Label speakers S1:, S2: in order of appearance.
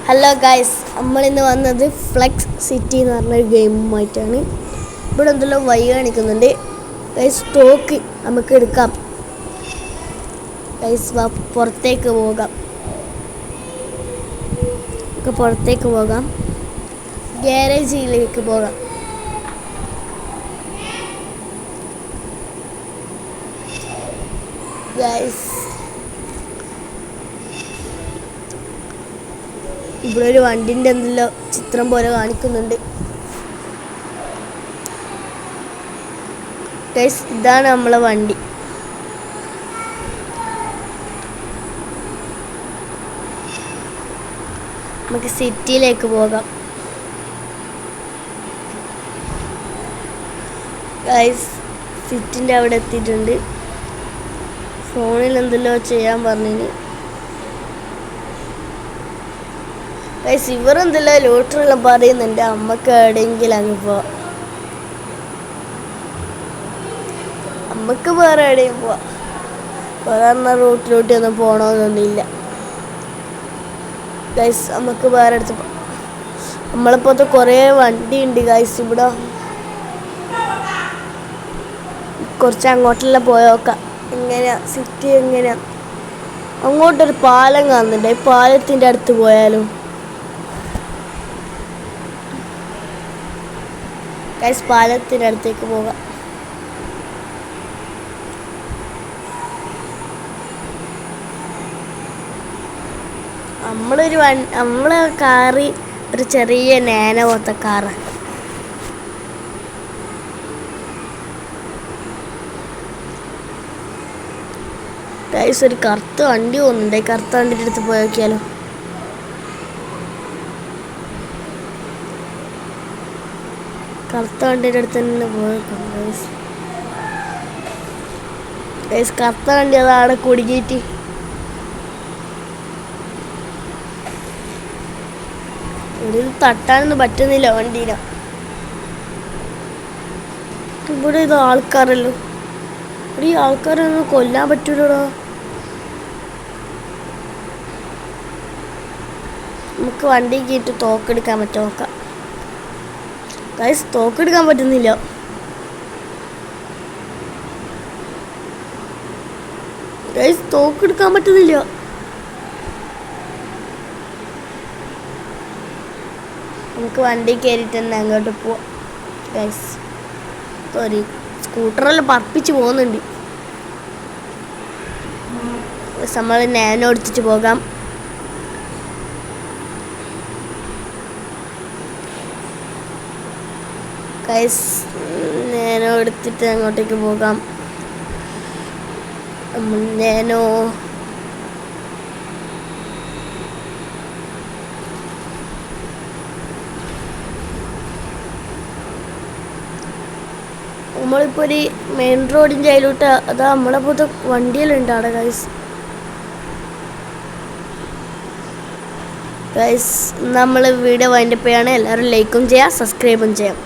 S1: Hello guys, നമ്മളിന്ന് വന്നത് flex city എന്ന് പറഞ്ഞൊരു ഗെയിമുമായിട്ടാണ്. ഇവിടെ എന്തെല്ലാം വഴി കാണിക്കുന്നുണ്ട് ഗൈസ്. സ്റ്റോക്ക് നമുക്ക് എടുക്കാം ഗൈസ്. പുറത്തേക്ക് പോകാം, ഗ്യാരേജിലേക്ക് പോകാം. ഗൈസ്, ഇവിടെ ഒരു വണ്ടിൻ്റെ എന്തെല്ലോ ചിത്രം പോലെ കാണിക്കുന്നുണ്ട് ഗൈസ്. ഇതാണ് നമ്മളെ വണ്ടി. നമുക്ക് സിറ്റിയിലേക്ക് പോകാം ഗൈസ്. സിറ്റിൻ്റെ അവിടെ എത്തിയിട്ടുണ്ട്. ഫോണിൽ എന്തെല്ലോ ചെയ്യാൻ പറഞ്ഞിന് ഗൈസ്. ഇവരെന്തെല്ലാം ലോട്ടറിയെല്ലാം പറയുന്നുണ്ട്. അമ്മക്ക് എവിടെയെങ്കിലും അങ്ങ് പോവാം. അമ്മക്ക് വേറെ എവിടെയും പോവാം. വേറെ റൂട്ടിലോട്ടൊന്നും പോകണമെന്നൊന്നുമില്ല ഗൈസ്. നമുക്ക് വേറെ അടുത്ത് പോവാം. നമ്മളിപ്പോഴത്തെ കുറേ വണ്ടി ഉണ്ട് ഗൈസ്. ഇവിടെ കുറച്ച് അങ്ങോട്ടെല്ലാം പോയോക്കാം. എങ്ങനെയാ സിറ്റി എങ്ങനെയാ? അങ്ങോട്ടൊരു പാലം കാണുന്നുണ്ട്. ഈ പാലത്തിൻ്റെ അടുത്ത് പോയാലും ഗൈസ്, പാലത്തിൻ്റെ അടുത്തേക്ക് പോകാം. നമ്മളെ കാറ് ഒരു ചെറിയ നാനോ പോലത്തെ കാറാണ് ഗൈസ്. ഒരു കറുത്ത വണ്ടി പോകുന്നുണ്ട്. കറുത്ത വണ്ടിയുടെ അടുത്ത് പോയി നോക്കിയാലോ? കറുത്ത വണ്ടിയുടെ അടുത്ത് തന്നെ പോയേക്കാം ഗൈസ്. കറുത്ത വണ്ടി അതാണ് കുടുങ്ങിയിട്ട്. ഒരു തട്ടാനൊന്നും പറ്റുന്നില്ല വണ്ടീനെ. ഇവിടെ ഇത് ആൾക്കാരല്ലോ. ഇവിടെ ഈ ആൾക്കാരൊന്നും കൊല്ലാൻ പറ്റൂലോ. നമുക്ക് വണ്ടി കയറ്റി തോക്കെടുക്കാൻ പറ്റുമോ നോക്കാം ഗൈസ്. തോക്കെടുക്കാൻ പറ്റുന്നില്ല. ഗൈസ്, തോക്കെടുക്കാൻ പറ്റുന്നില്ല. നമുക്ക് വണ്ടി കയറിയിട്ട് തന്നെ അങ്ങോട്ട് പോവാം ഗൈസ്. സോറി, സ്കൂട്ടറെല്ലാം പറപ്പിച്ച് പോകുന്നുണ്ട്. നമ്മൾ നാനോ ഓടിച്ചിട്ട് പോകാം. ഗൈസ്, നാനോ എടുത്തിട്ട് അങ്ങോട്ടേക്ക് പോകാം. നാനോ നമ്മളിപ്പോൾ ഒരു മെയിൻ റോഡിൻ്റെ അതിലോട്ട് അതാ നമ്മളെ പോലത്തെ വണ്ടിയെല്ലാം അവിടെ ഗൈസ്. നമ്മൾ വീഡിയോ വൈൻഡപ്പ് ചെയ്യാണ്. എല്ലാവരും ലൈക്കും ചെയ്യാം, സബ്സ്ക്രൈബും ചെയ്യാം.